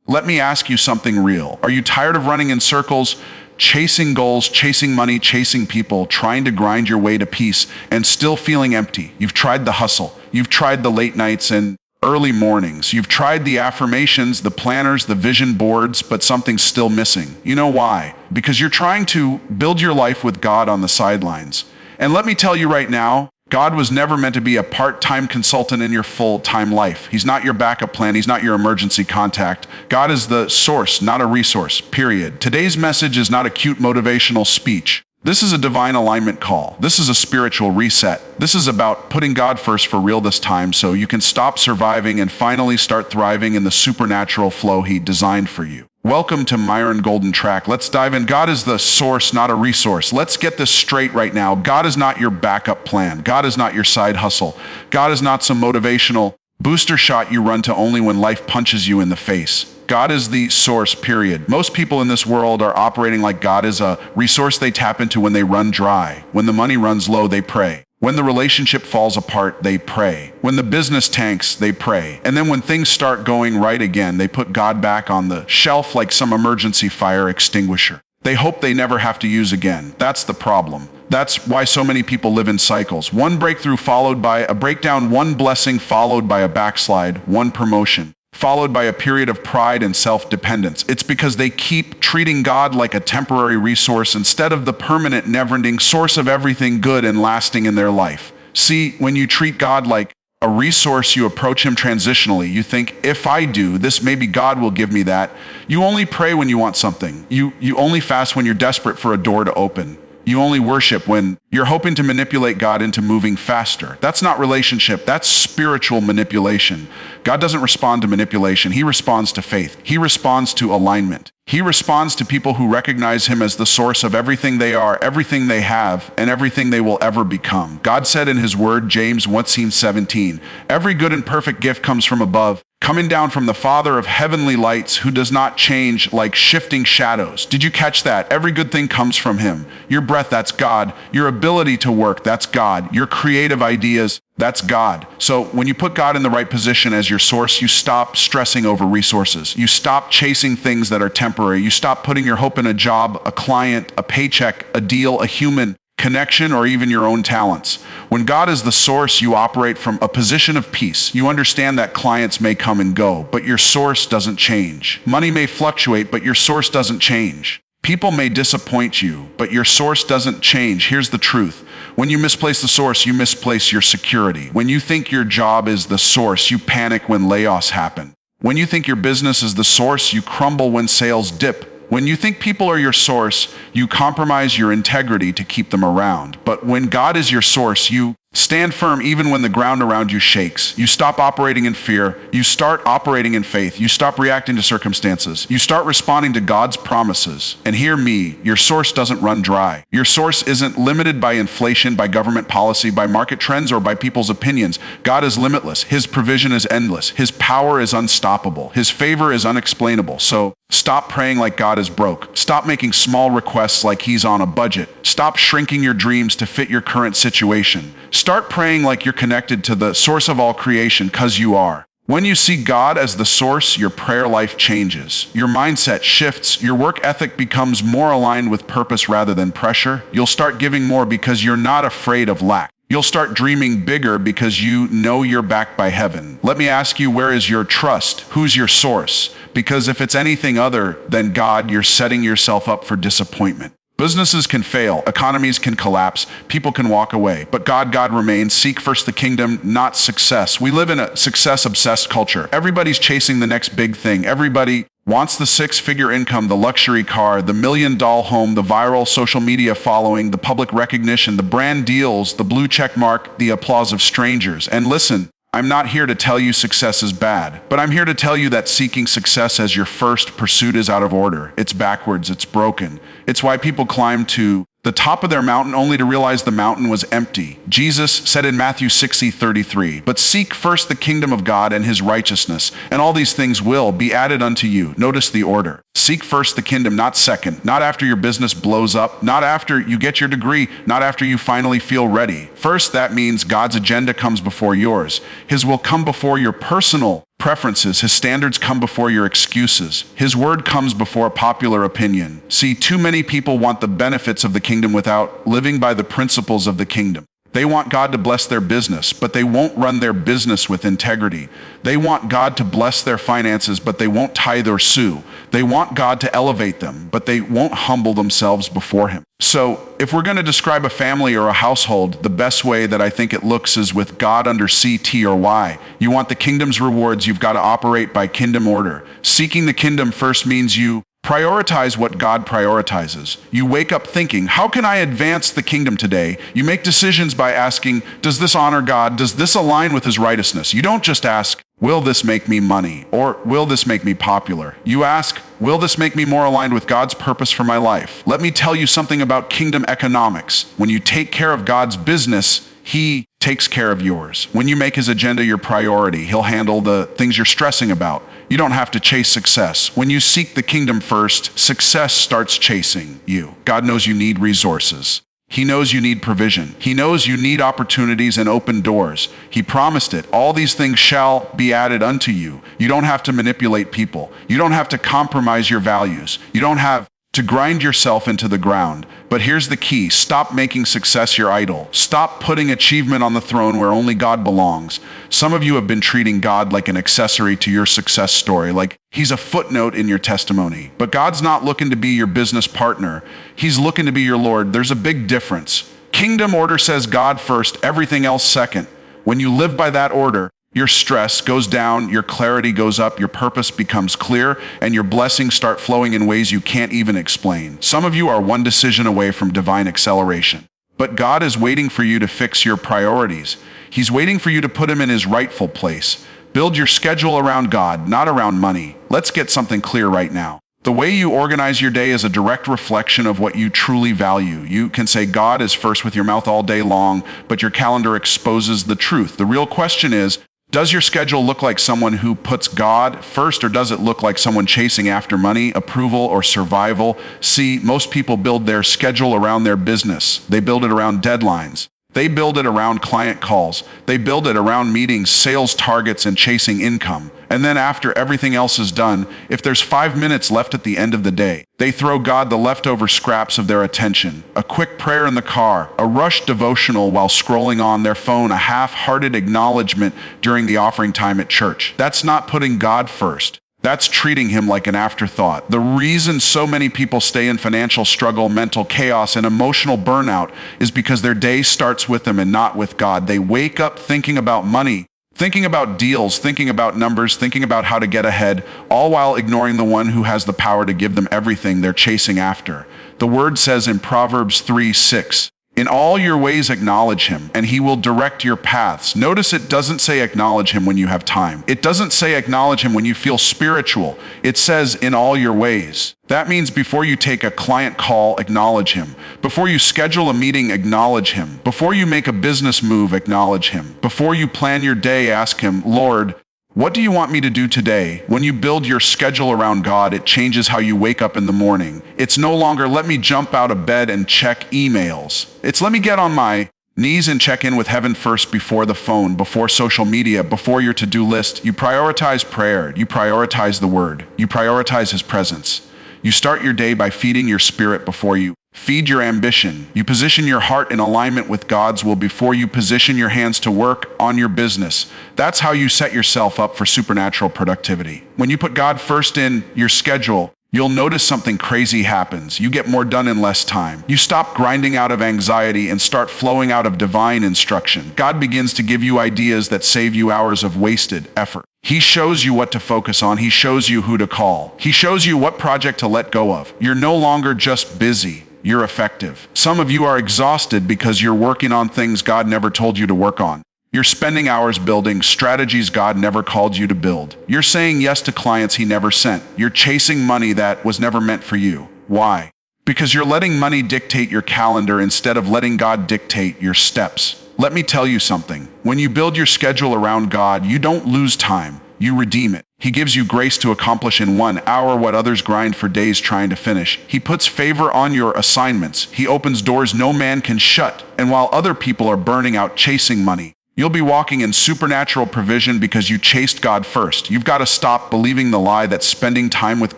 Let me ask you something real. Are you tired of running in circles, chasing goals, chasing money, chasing people, trying to grind your way to peace and still feeling empty? You've tried the hustle. You've tried the late nights and early mornings. You've tried the affirmations, the planners, the vision boards, but something's still missing. You know why? Because you're trying to build your life with God on the sidelines. And let me tell you right now, God was never meant to be a part-time consultant in your full-time life. He's not your backup plan. He's not your emergency contact. God is the source, not a resource, period. Today's message is not a cute motivational speech. This is a divine alignment call. This is a spiritual reset. This is about putting God first for real this time so you can stop surviving and finally start thriving in the supernatural flow He designed for you. Welcome to Myron Golden Track. Let's dive in. God is the source, not a resource. Let's get this straight right now. God is not your backup plan. God is not your side hustle. God is not some motivational booster shot you run to only when life punches you in the face. God is the source, period. Most people in this world are operating like God is a resource they tap into when they run dry. When the money runs low, they pray. When the relationship falls apart, they pray. When the business tanks, they pray. And then when things start going right again, they put God back on the shelf like some emergency fire extinguisher. They hope they never have to use again. That's the problem. That's why so many people live in cycles. One breakthrough followed by a breakdown, one blessing followed by a backslide, one promotion followed by a period of pride and self-dependence. It's because they keep treating God like a temporary resource instead of the permanent, never-ending source of everything good and lasting in their life. See, when you treat God like a resource, you approach Him transitionally. You think, if I do this, maybe God will give me that. You only pray when you want something. You only fast when you're desperate for a door to open. You only worship when you're hoping to manipulate God into moving faster. That's not relationship. That's spiritual manipulation. God doesn't respond to manipulation. He responds to faith. He responds to alignment. He responds to people who recognize Him as the source of everything they are, everything they have, and everything they will ever become. God said in His word, James 1:17, every good and perfect gift comes from above, coming down from the Father of heavenly lights, who does not change like shifting shadows. Did you catch that? Every good thing comes from Him. Your breath, that's God. Your ability to work, that's God. Your creative ideas, that's God. So when you put God in the right position as your source, you stop stressing over resources. You stop chasing things that are temporary. You stop putting your hope in a job, a client, a paycheck, a deal, a human connection, or even your own talents. When God is the source, you operate from a position of peace. You understand that clients may come and go, but your source doesn't change. Money may fluctuate, but your source doesn't change. People may disappoint you, but your source doesn't change. Here's the truth. When you misplace the source, you misplace your security. When you think your job is the source, you panic when layoffs happen. When you think your business is the source, you crumble when sales dip. When you think people are your source, you compromise your integrity to keep them around. But when God is your source, you stand firm even when the ground around you shakes. You stop operating in fear. You start operating in faith. You stop reacting to circumstances. You start responding to God's promises. And hear me, your source doesn't run dry. Your source isn't limited by inflation, by government policy, by market trends, or by people's opinions. God is limitless. His provision is endless. His power is unstoppable. His favor is unexplainable. So stop praying like God is broke. Stop making small requests like He's on a budget. Stop shrinking your dreams to fit your current situation. Start praying like you're connected to the source of all creation, because you are. When you see God as the source, your prayer life changes. Your mindset shifts. Your work ethic becomes more aligned with purpose rather than pressure. You'll start giving more because you're not afraid of lack. You'll start dreaming bigger because you know you're backed by heaven. Let me ask you, where is your trust? Who's your source? Because if it's anything other than God, you're setting yourself up for disappointment. Businesses can fail, economies can collapse, people can walk away, but God remains. Seek first the kingdom, not success. We live in a success-obsessed culture. Everybody's chasing the next big thing. Everybody wants the six-figure income, the luxury car, the million-dollar home, the viral social media following, the public recognition, the brand deals, the blue check mark, the applause of strangers. And listen, I'm not here to tell you success is bad, but I'm here to tell you that seeking success as your first pursuit is out of order. It's backwards, it's broken. It's why people climb to the top of their mountain only to realize the mountain was empty. Jesus said in Matthew 6:33, but seek first the kingdom of God and His righteousness, and all these things will be added unto you. Notice the order. Seek first the kingdom, not second, not after your business blows up, not after you get your degree, not after you finally feel ready. First, that means God's agenda comes before yours. His will come before your personal preferences. His standards come before your excuses. His word comes before popular opinion. See, too many people want the benefits of the kingdom without living by the principles of the kingdom. They want God to bless their business, but they won't run their business with integrity. They want God to bless their finances, but they won't tithe or sue. They want God to elevate them, but they won't humble themselves before Him. So, if we're going to describe a family or a household, the best way that I think it looks is with God under C, T, or Y. You want the kingdom's rewards, you've got to operate by kingdom order. Seeking the kingdom first means you prioritize what God prioritizes. You wake up thinking, how can I advance the kingdom today? You make decisions by asking, does this honor God? Does this align with His righteousness? You don't just ask, will this make me money? Or will this make me popular? You ask, will this make me more aligned with God's purpose for my life? Let me tell you something about kingdom economics. When you take care of God's business, He takes care of yours. When you make His agenda your priority, He'll handle the things you're stressing about. You don't have to chase success. When you seek the kingdom first, success starts chasing you. God knows you need resources. He knows you need provision. He knows you need opportunities and open doors. He promised it. All these things shall be added unto you. You don't have to manipulate people. You don't have to compromise your values. You don't have to grind yourself into the ground. But here's the key. Stop making success your idol. Stop putting achievement on the throne where only God belongs. Some of you have been treating God like an accessory to your success story, like He's a footnote in your testimony. But God's not looking to be your business partner. He's looking to be your Lord. There's a big difference. Kingdom order says God first, everything else second. When you live by that order, your stress goes down, your clarity goes up, your purpose becomes clear, and your blessings start flowing in ways you can't even explain. Some of you are one decision away from divine acceleration. But God is waiting for you to fix your priorities. He's waiting for you to put Him in His rightful place. Build your schedule around God, not around money. Let's get something clear right now. The way you organize your day is a direct reflection of what you truly value. You can say God is first with your mouth all day long, but your calendar exposes the truth. The real question is, does your schedule look like someone who puts God first, or does it look like someone chasing after money, approval, or survival? See, most people build their schedule around their business. They build it around deadlines. They build it around client calls. They build it around meetings, sales targets, and chasing income. And then after everything else is done, if there's 5 minutes left at the end of the day, they throw God the leftover scraps of their attention. A quick prayer in the car, a rushed devotional while scrolling on their phone, a half-hearted acknowledgement during the offering time at church. That's not putting God first. That's treating Him like an afterthought. The reason so many people stay in financial struggle, mental chaos, and emotional burnout is because their day starts with them and not with God. They wake up thinking about money, thinking about deals, thinking about numbers, thinking about how to get ahead, all while ignoring the one who has the power to give them everything they're chasing after. The word says in Proverbs 3:6, in all your ways acknowledge Him, and He will direct your paths. Notice it doesn't say acknowledge Him when you have time. It doesn't say acknowledge Him when you feel spiritual. It says in all your ways. That means before you take a client call, acknowledge Him. Before you schedule a meeting, acknowledge Him. Before you make a business move, acknowledge Him. Before you plan your day, ask Him, Lord, what do you want me to do today? When you build your schedule around God, it changes how you wake up in the morning. It's no longer, let me jump out of bed and check emails. It's let me get on my knees and check in with heaven first before the phone, before social media, before your to-do list. You prioritize prayer. You prioritize the Word. You prioritize His presence. You start your day by feeding your spirit before you feed your ambition. You position your heart in alignment with God's will before you position your hands to work on your business. That's how you set yourself up for supernatural productivity. When you put God first in your schedule, you'll notice something crazy happens. You get more done in less time. You stop grinding out of anxiety and start flowing out of divine instruction. God begins to give you ideas that save you hours of wasted effort. He shows you what to focus on. He shows you who to call. He shows you what project to let go of. You're no longer just busy. You're effective. Some of you are exhausted because you're working on things God never told you to work on. You're spending hours building strategies God never called you to build. You're saying yes to clients He never sent. You're chasing money that was never meant for you. Why? Because you're letting money dictate your calendar instead of letting God dictate your steps. Let me tell you something. When you build your schedule around God, you don't lose time. You redeem it. He gives you grace to accomplish in 1 hour what others grind for days trying to finish. He puts favor on your assignments. He opens doors no man can shut. And while other people are burning out chasing money, You'll be walking in supernatural provision because you chased God first. You've got to stop believing the lie that spending time with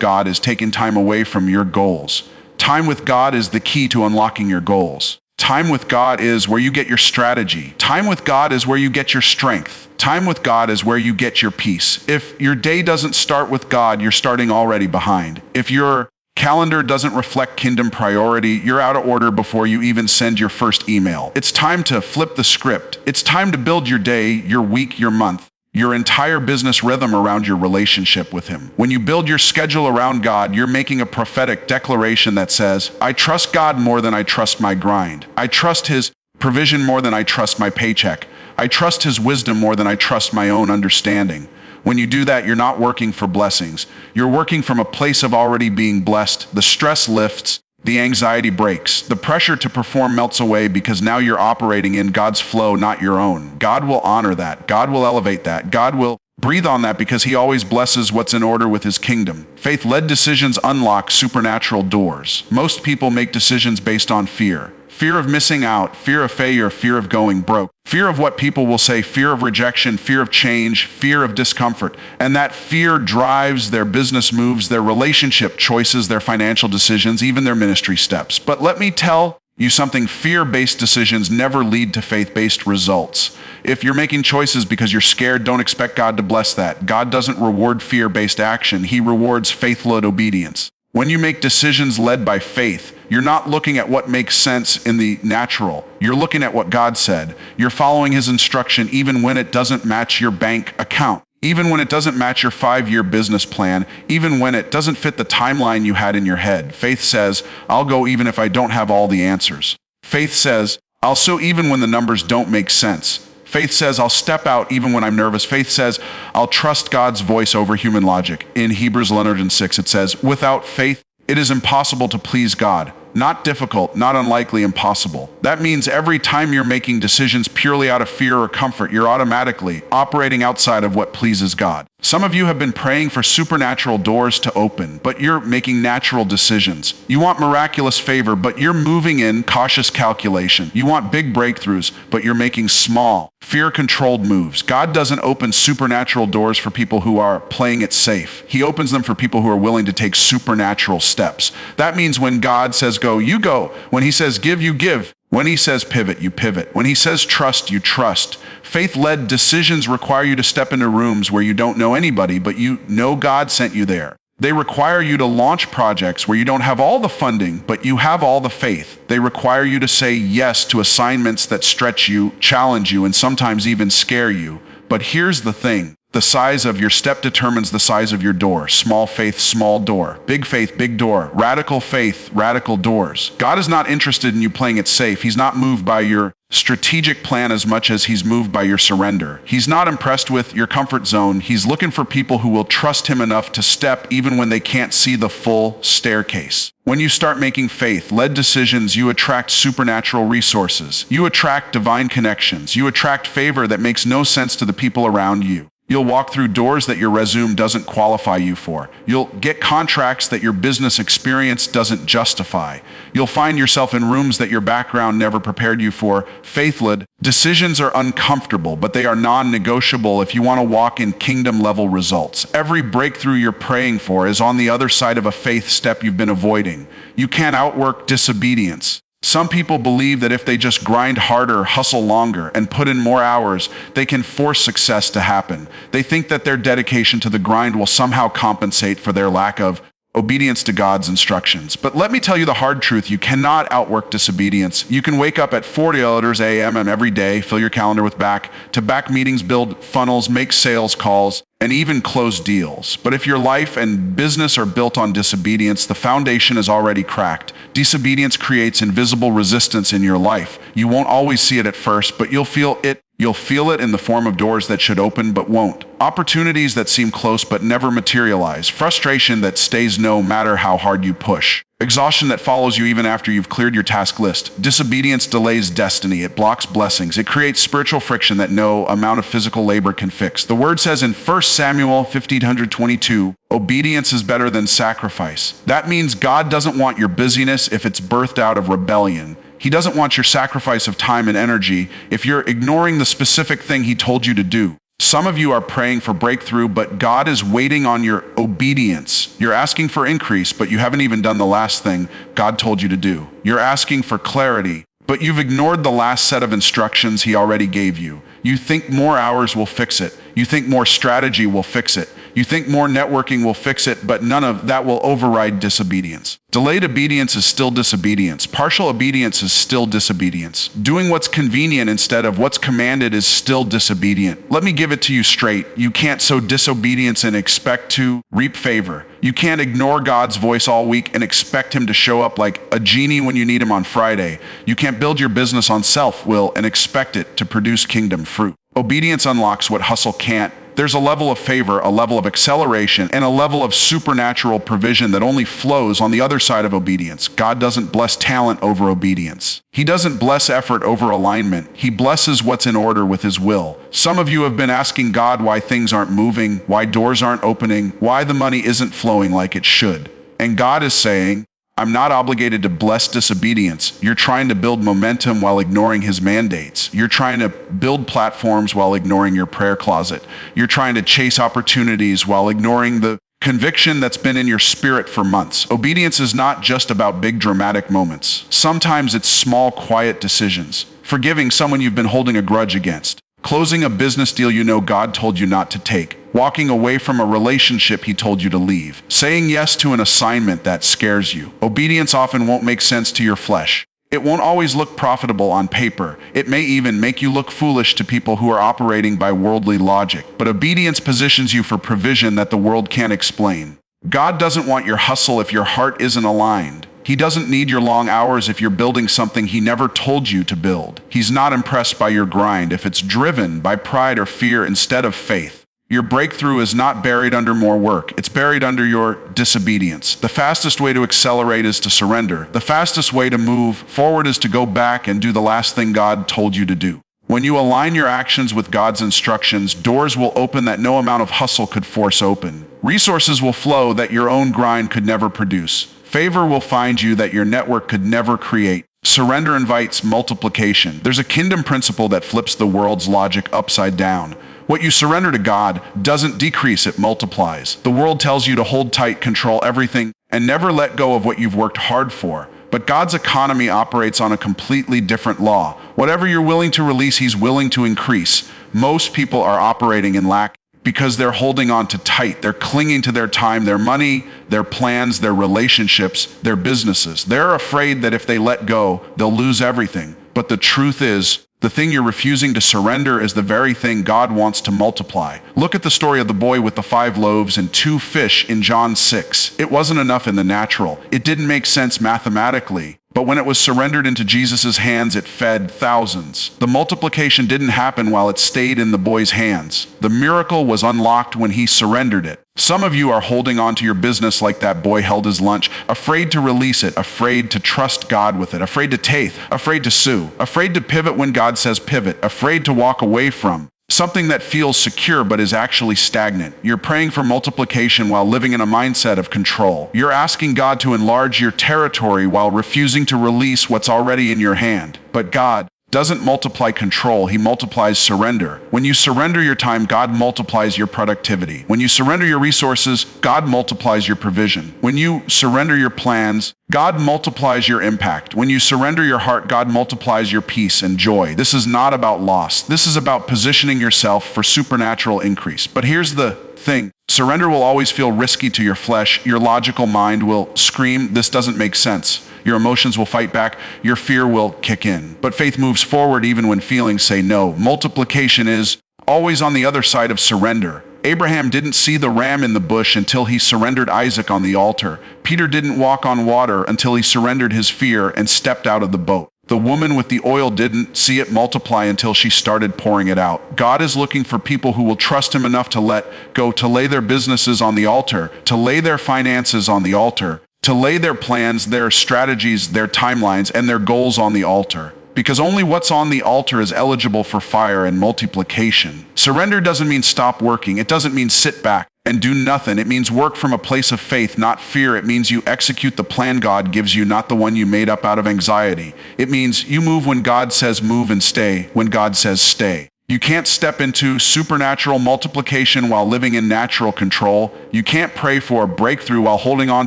God is taking time away from your goals. Time with God is the key to unlocking your goals. Time with God is where you get your strategy. Time with God is where you get your strength. Time with God is where you get your peace. If your day doesn't start with God, you're starting already behind. If your calendar doesn't reflect kingdom priority, you're out of order before you even send your first email. It's time to flip the script. It's time to build your day, your week, your month, your entire business rhythm around your relationship with Him. When you build your schedule around God, you're making a prophetic declaration that says, I trust God more than I trust my grind. I trust His provision more than I trust my paycheck. I trust His wisdom more than I trust my own understanding. When you do that, you're not working for blessings. You're working from a place of already being blessed. The stress lifts, the anxiety breaks, the pressure to perform melts away because now you're operating in God's flow, not your own. God will honor that. God will elevate that. God will breathe on that because He always blesses what's in order with His kingdom. Faith-led decisions unlock supernatural doors. Most people make decisions based on fear. Fear of missing out, fear of failure, fear of going broke, fear of what people will say, fear of rejection, fear of change, fear of discomfort. And that fear drives their business moves, their relationship choices, their financial decisions, even their ministry steps. But let me tell you something, fear-based decisions never lead to faith-based results. If you're making choices because you're scared, don't expect God to bless that. God doesn't reward fear-based action. He rewards faith-led obedience. When you make decisions led by faith, you're not looking at what makes sense in the natural. You're looking at what God said. You're following His instruction even when it doesn't match your bank account, even when it doesn't match your 5-year business plan, even when it doesn't fit the timeline you had in your head. Faith says, I'll go even if I don't have all the answers. Faith says, I'll sow even when the numbers don't make sense. Faith says, I'll step out even when I'm nervous. Faith says, I'll trust God's voice over human logic. In Hebrews 11:6, it says, without faith, it is impossible to please God. Not difficult, not unlikely, impossible. That means every time you're making decisions purely out of fear or comfort, you're automatically operating outside of what pleases God. Some of you have been praying for supernatural doors to open, but you're making natural decisions. You want miraculous favor, but you're moving in cautious calculation. You want big breakthroughs, but you're making small, fear-controlled moves. God doesn't open supernatural doors for people who are playing it safe. He opens them for people who are willing to take supernatural steps. That means when God says go, you go. When He says give, you give. When He says pivot, you pivot. When He says trust, you trust. Faith-led decisions require you to step into rooms where you don't know anybody, but you know God sent you there. They require you to launch projects where you don't have all the funding, but you have all the faith. They require you to say yes to assignments that stretch you, challenge you, and sometimes even scare you. But here's the thing. The size of your step determines the size of your door. Small faith, small door. Big faith, big door. Radical faith, radical doors. God is not interested in you playing it safe. He's not moved by your strategic plan as much as He's moved by your surrender. He's not impressed with your comfort zone. He's looking for people who will trust Him enough to step even when they can't see the full staircase. When you start making faith-led decisions, you attract supernatural resources. You attract divine connections. You attract favor that makes no sense to the people around you. You'll walk through doors that your resume doesn't qualify you for. You'll get contracts that your business experience doesn't justify. You'll find yourself in rooms that your background never prepared you for. Faith-led decisions are uncomfortable, but they are non-negotiable if you want to walk in kingdom-level results. Every breakthrough you're praying for is on the other side of a faith step you've been avoiding. You can't outwork disobedience. Some people believe that if they just grind harder, hustle longer, and put in more hours, they can force success to happen. They think that their dedication to the grind will somehow compensate for their lack of obedience to God's instructions. But let me tell you the hard truth. You cannot outwork disobedience. You can wake up at 40 a.m. every day, fill your calendar with back-to-back meetings, build funnels, make sales calls, and even close deals. But if your life and business are built on disobedience, the foundation is already cracked. Disobedience creates invisible resistance in your life. You won't always see it at first, but you'll feel it. You'll feel it in the form of doors that should open but won't. Opportunities that seem close but never materialize. Frustration that stays no matter how hard you push. Exhaustion that follows you even after you've cleared your task list. Disobedience delays destiny. It blocks blessings. It creates spiritual friction that no amount of physical labor can fix. The word says in 1 Samuel 15:22, obedience is better than sacrifice. That means God doesn't want your busyness if it's birthed out of rebellion. He doesn't want your sacrifice of time and energy if you're ignoring the specific thing he told you to do. Some of you are praying for breakthrough, but God is waiting on your obedience. You're asking for increase, but you haven't even done the last thing God told you to do. You're asking for clarity, but you've ignored the last set of instructions he already gave you. You think more hours will fix it. You think more strategy will fix it. You think more networking will fix it, but none of that will override disobedience. Delayed obedience is still disobedience. Partial obedience is still disobedience. Doing what's convenient instead of what's commanded is still disobedient. Let me give it to you straight. You can't sow disobedience and expect to reap favor. You can't ignore God's voice all week and expect him to show up like a genie when you need him on Friday. You can't build your business on self-will and expect it to produce kingdom fruit. Obedience unlocks what hustle can't. There's a level of favor, a level of acceleration, and a level of supernatural provision that only flows on the other side of obedience. God doesn't bless talent over obedience. He doesn't bless effort over alignment. He blesses what's in order with his will. Some of you have been asking God why things aren't moving, why doors aren't opening, why the money isn't flowing like it should. And God is saying, I'm not obligated to bless disobedience. You're trying to build momentum while ignoring his mandates. You're trying to build platforms while ignoring your prayer closet. You're trying to chase opportunities while ignoring the conviction that's been in your spirit for months. Obedience is not just about big dramatic moments. Sometimes it's small, quiet decisions. Forgiving someone you've been holding a grudge against. Closing a business deal you know God told you not to take. Walking away from a relationship he told you to leave. Saying yes to an assignment that scares you. Obedience often won't make sense to your flesh. It won't always look profitable on paper. It may even make you look foolish to people who are operating by worldly logic. But obedience positions you for provision that the world can't explain. God doesn't want your hustle if your heart isn't aligned. He doesn't need your long hours if you're building something he never told you to build. He's not impressed by your grind if it's driven by pride or fear instead of faith. Your breakthrough is not buried under more work. It's buried under your disobedience. The fastest way to accelerate is to surrender. The fastest way to move forward is to go back and do the last thing God told you to do. When you align your actions with God's instructions, doors will open that no amount of hustle could force open. Resources will flow that your own grind could never produce. Favor will find you that your network could never create. Surrender invites multiplication. There's a kingdom principle that flips the world's logic upside down. What you surrender to God doesn't decrease, it multiplies. The world tells you to hold tight, control everything, and never let go of what you've worked hard for. But God's economy operates on a completely different law. Whatever you're willing to release, he's willing to increase. Most people are operating in lack because they're holding on to tight. They're clinging to their time, their money, their plans, their relationships, their businesses. They're afraid that if they let go, they'll lose everything. But the truth is, the thing you're refusing to surrender is the very thing God wants to multiply. Look at the story of the boy with the 5 loaves and 2 fish in John 6. It wasn't enough in the natural. It didn't make sense mathematically. But when it was surrendered into Jesus' hands, it fed thousands. The multiplication didn't happen while it stayed in the boy's hands. The miracle was unlocked when he surrendered it. Some of you are holding on to your business like that boy held his lunch, afraid to release it, afraid to trust God with it, afraid to tithe, afraid to sue, afraid to pivot when God says pivot, afraid to walk away from something that feels secure but is actually stagnant. You're praying for multiplication while living in a mindset of control. You're asking God to enlarge your territory while refusing to release what's already in your hand. But God doesn't multiply control, he multiplies surrender. When you surrender your time, God multiplies your productivity. When you surrender your resources, God multiplies your provision. When you surrender your plans, God multiplies your impact. When you surrender your heart, God multiplies your peace and joy. This is not about loss. This is about positioning yourself for supernatural increase. But here's the thing. Surrender will always feel risky to your flesh. Your logical mind will scream, this doesn't make sense. Your emotions will fight back. Your fear will kick in. But faith moves forward even when feelings say no. Multiplication is always on the other side of surrender. Abraham didn't see the ram in the bush until he surrendered Isaac on the altar. Peter didn't walk on water until he surrendered his fear and stepped out of the boat. The woman with the oil didn't see it multiply until she started pouring it out. God is looking for people who will trust him enough to let go, to lay their businesses on the altar, to lay their finances on the altar, to lay their plans, their strategies, their timelines, and their goals on the altar. Because only what's on the altar is eligible for fire and multiplication. Surrender doesn't mean stop working. It doesn't mean sit back. and do nothing. It means work from a place of faith, not fear. It means you execute the plan God gives you, not the one you made up out of anxiety. It means you move when God says move and stay when God says stay. You can't step into supernatural multiplication while living in natural control. You can't pray for a breakthrough while holding on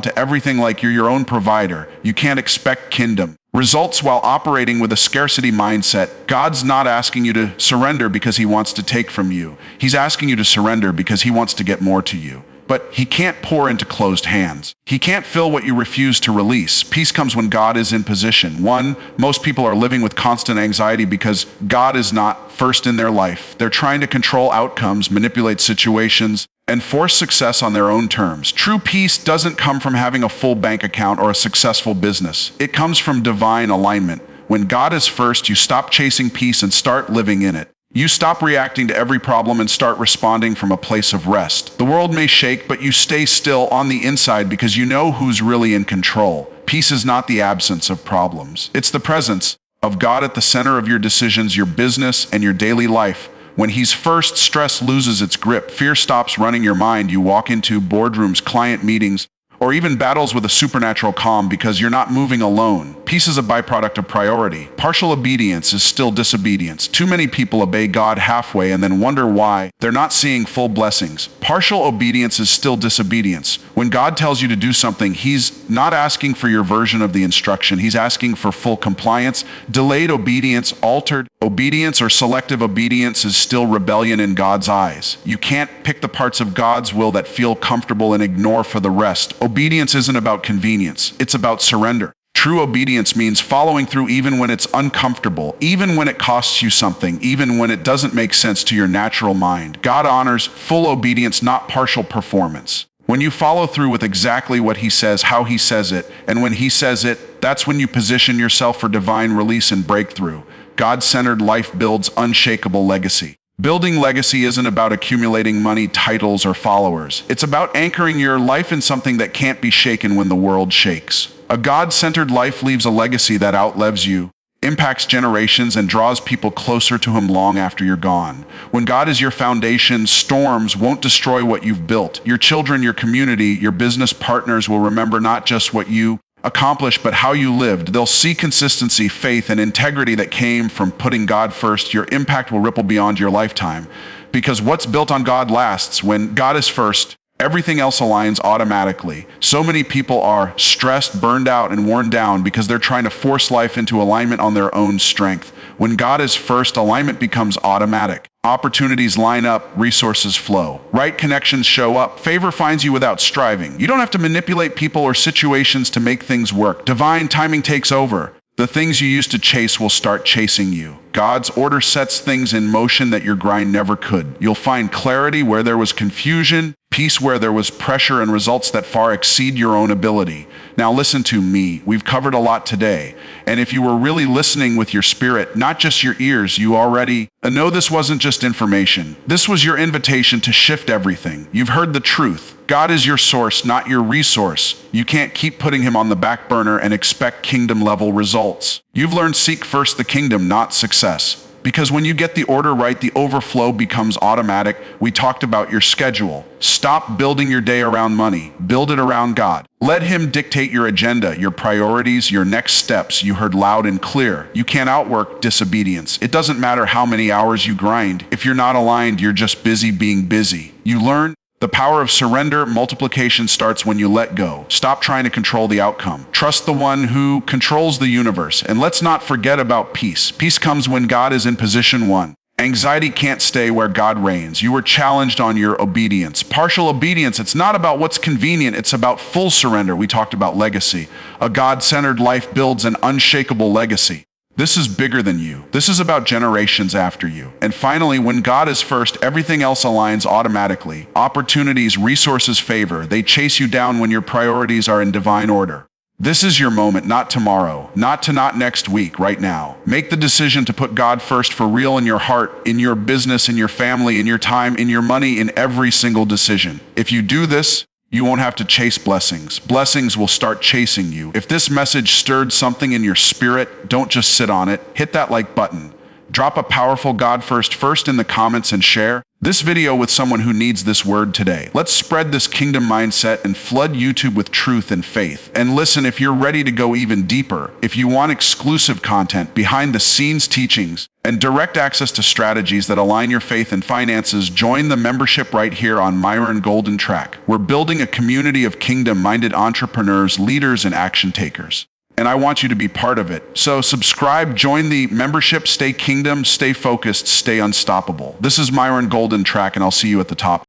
to everything like you're your own provider. You can't expect kingdom results while operating with a scarcity mindset. God's not asking you to surrender because he wants to take from you. He's asking you to surrender because he wants to get more to you. But he can't pour into closed hands. He can't fill what you refuse to release. Peace comes when God is in position. One, most people are living with constant anxiety because God is not first in their life. They're trying to control outcomes, manipulate situations, and force success on their own terms. True peace doesn't come from having a full bank account or a successful business. It comes from divine alignment. When God is first, you stop chasing peace and start living in it. You stop reacting to every problem and start responding from a place of rest. The world may shake, but you stay still on the inside because you know who's really in control. Peace is not the absence of problems. It's the presence of God at the center of your decisions, your business, and your daily life. When he's first, stress loses its grip. Fear stops running your mind. You walk into boardrooms, client meetings, or even battles with a supernatural calm because you're not moving alone. Peace is a byproduct of priority. Partial obedience is still disobedience. Too many people obey God halfway and then wonder why they're not seeing full blessings. Partial obedience is still disobedience. When God tells you to do something, he's not asking for your version of the instruction. He's asking for full compliance. Delayed obedience, altered obedience, or selective obedience is still rebellion in God's eyes. You can't pick the parts of God's will that feel comfortable and ignore for the rest. Obedience isn't about convenience. It's about surrender. True obedience means following through even when it's uncomfortable, even when it costs you something, even when it doesn't make sense to your natural mind. God honors full obedience, not partial performance. When you follow through with exactly what he says, how he says it, and when he says it, that's when you position yourself for divine release and breakthrough. God-centered life builds unshakable legacy. Building legacy isn't about accumulating money, titles, or followers. It's about anchoring your life in something that can't be shaken when the world shakes. A God-centered life leaves a legacy that outlives you, impacts generations, and draws people closer to him long after you're gone. When God is your foundation, storms won't destroy what you've built. Your children, your community, your business partners will remember not just what you accomplished, but how you lived. They'll see consistency, faith, and integrity that came from putting God first. Your impact will ripple beyond your lifetime. Because what's built on God lasts. When God is first, everything else aligns automatically. So many people are stressed, burned out, and worn down because they're trying to force life into alignment on their own strength. When God is first, alignment becomes automatic. Opportunities line up, resources flow. Right connections show up. Favor finds you without striving. You don't have to manipulate people or situations to make things work. Divine timing takes over. The things you used to chase will start chasing you. God's order sets things in motion that your grind never could. You'll find clarity where there was confusion, peace where there was pressure, and results that far exceed your own ability. Now listen to me. We've covered a lot today. And if you were really listening with your spirit, not just your ears, you already know this wasn't just information. This was your invitation to shift everything. You've heard the truth. God is your source, not your resource. You can't keep putting him on the back burner and expect kingdom-level results. You've learned seek first the kingdom, not success. Because when you get the order right, the overflow becomes automatic. We talked about your schedule. Stop building your day around money. Build it around God. Let him dictate your agenda, your priorities, your next steps. You heard loud and clear. You can't outwork disobedience. It doesn't matter how many hours you grind. If you're not aligned, you're just busy being busy. You learn the power of surrender. Multiplication starts when you let go. Stop trying to control the outcome. Trust the one who controls the universe. And let's not forget about peace. Peace comes when God is in position. One, anxiety can't stay where God reigns. You were challenged on your obedience. Partial obedience, it's not about what's convenient. It's about full surrender. We talked about legacy. A God-centered life builds an unshakable legacy. This is bigger than you. This is about generations after you. And finally, when God is first, everything else aligns automatically. Opportunities, resources favor. They chase you down when your priorities are in divine order. This is your moment, not tomorrow, not next week, right now. Make the decision to put God first for real in your heart, in your business, in your family, in your time, in your money, in every single decision. If you do this, you won't have to chase blessings. Blessings will start chasing you. If this message stirred something in your spirit, don't just sit on it. Hit that like button. Drop a powerful God first in the comments and share. this video with someone who needs this word today. Let's spread this kingdom mindset and flood YouTube with truth and faith. And listen, if you're ready to go even deeper, if you want exclusive content, behind the scenes teachings, and direct access to strategies that align your faith and finances, join the membership right here on Myron Golden Track. We're building a community of kingdom-minded entrepreneurs, leaders, and action takers. And I want you to be part of it. So subscribe, join the membership, stay kingdom, stay focused, stay unstoppable. This is Myron Golden Track, and I'll see you at the top.